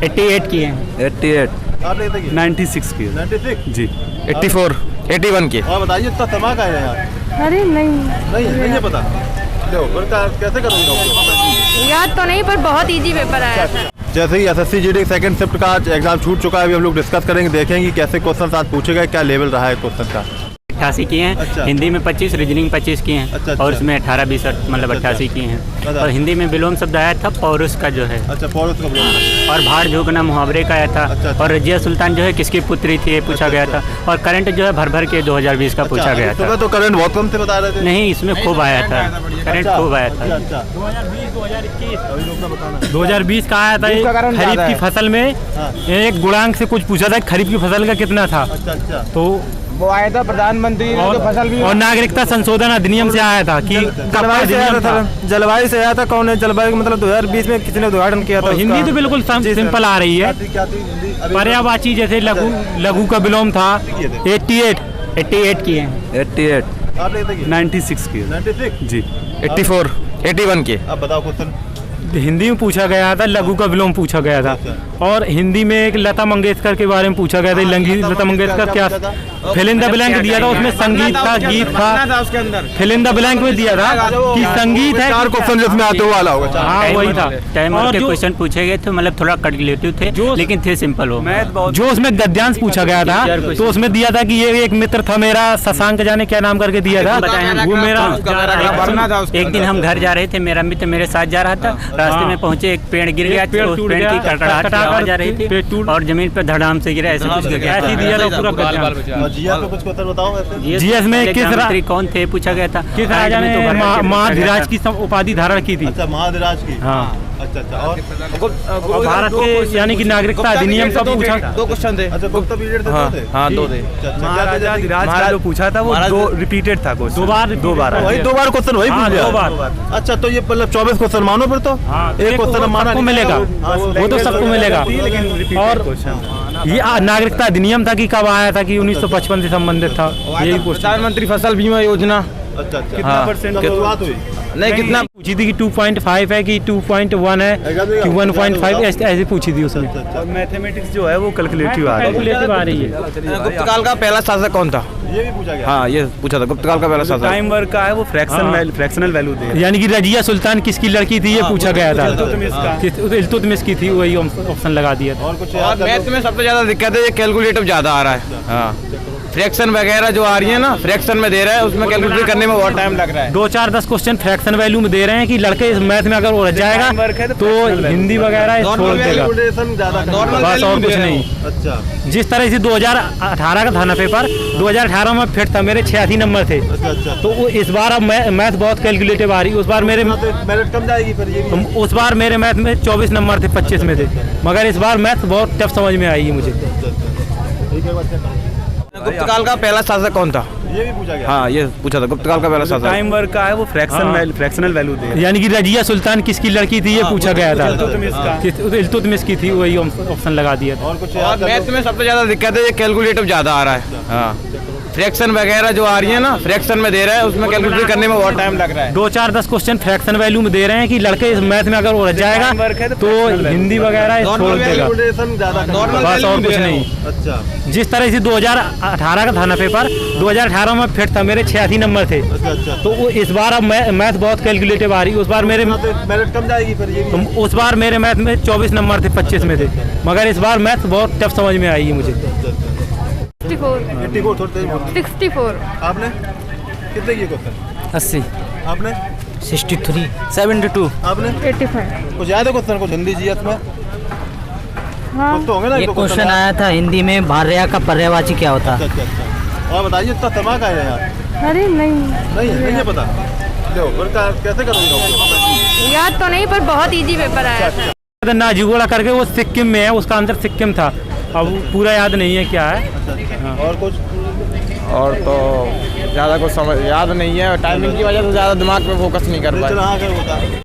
88 किए हैं। 88। आपने कितने किए? 96 की 96। जी। 84 81 की। और बताइए इतना दिमाग आया यार। अरे नहीं, नहीं है पता। देखो फिर कैसे करोगे? याद तो नहीं पर बहुत इजी पेपर आया था। जैसे ही एसएससी जीडी सेकंड शिफ्ट का आज एग्जाम छूट चुका है, अभी हम लोग डिस्कस करेंगे, देखेंगे कैसे क्वेश्चन आज पूछे गए, क्या लेवल रहा है क्वेश्चन का। 88 किए हैं। अच्छा। हिंदी में 25, रीजनिंग 25 किए हैं। अच्छा। और उसमें 18, 20 मतलब 88 किए हैं। अच्छा। और हिंदी में विलोम शब्द आया था पौरुष का जो है। अच्छा, पौरुष का बोलो। और भाड़ झोंकना मुहावरे का आया था। अच्छा। और रजिया सुल्तान जो है किसकी पुत्री थी ये पूछा गया था। और करंट जो है भर भर के 2020 का पूछा गया था। तो करंट बहुत कम से बता रहे थे। नहीं, इसमें खूब आया था, करंट खूब आया था। 2020 का आया था। खरीफ की फसल में एक गुणांक से कुछ पूछा था, खरीफ की फसल का कितना था। अच्छा। तो वो आया था प्रधानमंत्री ने जो फसल भी और नागरिकता संशोधन अधिनियम से आया था कि जलवायु से आया था। जलवायु से आया था। कौन है जलवायु मतलब 2020 में किसी ने उद्घाटन किया था। हिंदी तो बिल्कुल सिंपल आ रही है। पर्यायवाची जैसे लघु का विलोम था। 88 किए हैं। 88। आपने कितने किए? 96 की 96। जी। 84 81 की। अब बताओ क्वेश्चन। हिंदी में पूछा गया था, लघु का विलोम पूछा गया था। और हिंदी में एक लता मंगेशकर के बारे में पूछा गया था। लता मंगेशकर क्या फिल इन द ब्लैंक दिया था, उसमें संगीत था, गीत था। फिल इन द ब्लैंक में दिया था कि संगीत है। 4 क्वेश्चन जिसमें आते हुए वाला होगा। हाँ वही था। टाइमर के क्वेश्चन पूछे गए थे, मतलब थोड़ा कैलकुलेटिव थे लेकिन थे सिंपल हो। जो उसमें गद्यांश पूछा गया था तो उसमें दिया था कि ये एक मित्र था मेरा, शशांक जाने क्या नाम करके दिया था। वो मेरा एक दिन हम घर जा रहे थे, मेरा मित्र मेरे साथ जा रहा था। रास्ते में पहुंचे, एक पेड़ गिर गया, उस पेड़ की कड़कड़ाहट की आवाज आ रही थी और जमीन पर धड़ाम से गिरा। ऐसे कुछ ऐसे दिया था पूरा गद्यांश। जीएस पे कुछ क्वेश्चन बताओ ऐसे। जीएस में किस मंत्री कौन थे पूछा गया था। किस राजा ने महाधिराज की उपाधि धारण की थी। अच्छा, महाधिराज की। हाँ। अच्छा। और भारत के यानी कि नागरिकता अधिनियम का पूछा। 2 क्वेश्चन थे। अच्छा, गुप्ता पीरियड थे। हाँ 2 थे। महाराजा धीराज का जो पूछा था वो 2 रिपीटेड था। 2 बार वही 2 बार क्वेश्चन वही पूछ लिया। 2 बार। अच्छा, तो ये मतलब 24 क्वेश्चन मानो फिर तो। एक क्वेश्चन माना सबको मिलेगा, वो तो सबको मिलेगा। और ये नागरिकता अधिनियम था कि कब आया था, कि 1955 से संबंधित था। यही प्रधानमंत्री फसल बीमा योजना। अच्छा। कितना परसेंट शुरुआत हुई? नहीं कितना पूछी थी कि 2.5 है कि 2.1 है कि 1.5 ऐसे पूछी थी उसमें। मैथमेटिक्स जो है वो कैलकुलेटिव आ रही है। गुप्तकाल का पहला शासक कौन था? ये भी पूछा गया। हाँ ये पूछा था गुप्तकाल का पहला शासक। टाइम वर्क का है वो फ्रैक्शनल वैल्यू दे, यानी कि रजिया सुल्तान किसकी लड़की थी ये पूछा गया था। इल्तुतमिश की थी, वही ऑप्शन लगा दिया था। और कुछ और मैथ में सबसे ज्यादा दिक्कत है ये कैलकुलेटिव ज्यादा आ रहा है। हाँ फ्रैक्शन वगैरह जो आ रही है ना, फ्रैक्शन में दे रहा है, उसमें कैलकुलेट करने में बहुत टाइम लग रहा है। 2-4-10 क्वेश्चन फ्रैक्शन वैल्यू में दे रहे हैं कि लड़के इस मैथ में अगर उलझ जाएगा तो हिंदी वगैरह छोड़ देगा, बस और कुछ नहीं। अच्छा। जिस तरह से 2018 का था ना पेपर, 2018 में फिट था, मेरे 86 नंबर थे। अच्छा। तो वो इस बार अब मैथ बहुत कैलकुलेटिव आ रही। उस बार मेरे मेरिट कम जाएगी फिर ये। उस बार मेरे मैथ में 24 नंबर थे, 25 में थे, मगर इस बार मैथ बहुत टफ समझ में आई मुझे। ठीक है। गुप्तकाल का पहला शासक कौन था? ये भी पूछा गया। हाँ ये पूछा था गुप्तकाल का पहला शासक। टाइम वर्क का है वो फ्रैक्शनल वैल्यू दे, यानी कि रजिया सुल्तान किसकी लड़की थी ये पूछा गया था। इल्तुतमिश की थी, वही ऑप्शन लगा दिया था। और कुछ और मैथ में सबसे ज्यादा दिक्कत है ये कैलकुलेटिव ज्यादा आ रहा है। हाँ फ्रैक्शन वगैरह जो आ रही है ना, फ्रैक्शन में दे रहा है, उसमें कैलकुलेट करने में बहुत टाइम लग रहा है। 2-4-10 क्वेश्चन फ्रैक्शन वैल्यू में दे रहे हैं कि लड़के इस मैथ में अगर उलझ जाएगा तो हिंदी वगैरह छोड़ देगा, बस और कुछ नहीं। अच्छा। जिस तरह से 2018 का था ना पेपर, 2018 में फिट था, मेरे 86 नंबर थे। अच्छा। तो वो इस बार अब मैथ बहुत कैलकुलेटिव आ रही। उस बार मेरे मेरिट कम जाएगी फिर ये। उस बार मेरे मैथ में 24 नंबर थे, 25 में थे, मगर इस बार मैथ बहुत टफ समझ में आई मुझे। 64। आपने कितने किए क्वेश्चन? 80, आपने 63, 72, आपने 85। कुछ याद है क्वेश्चन? कुछ हिंदी जीएस में हाँ। कुछ तो होंगे ना। एक क्वेश्चन आया था हिंदी में, भार्या का पर्यायवाची क्या होता है। अच्छा। और बताइए इतना दिमाग आया यार। अरे नहीं है पता। देखो फिर कैसे करोगे? याद तो नहीं पर बहुत इजी पेपर आया था। नाजुगोड़ा करके वो सिक्किम में है, उसका आंसर सिक्किम था, अब पूरा याद नहीं है क्या है। हाँ। और कुछ? और तो ज़्यादा कुछ समझ याद नहीं है, टाइमिंग की वजह से ज़्यादा दिमाग पे फोकस नहीं कर पाए।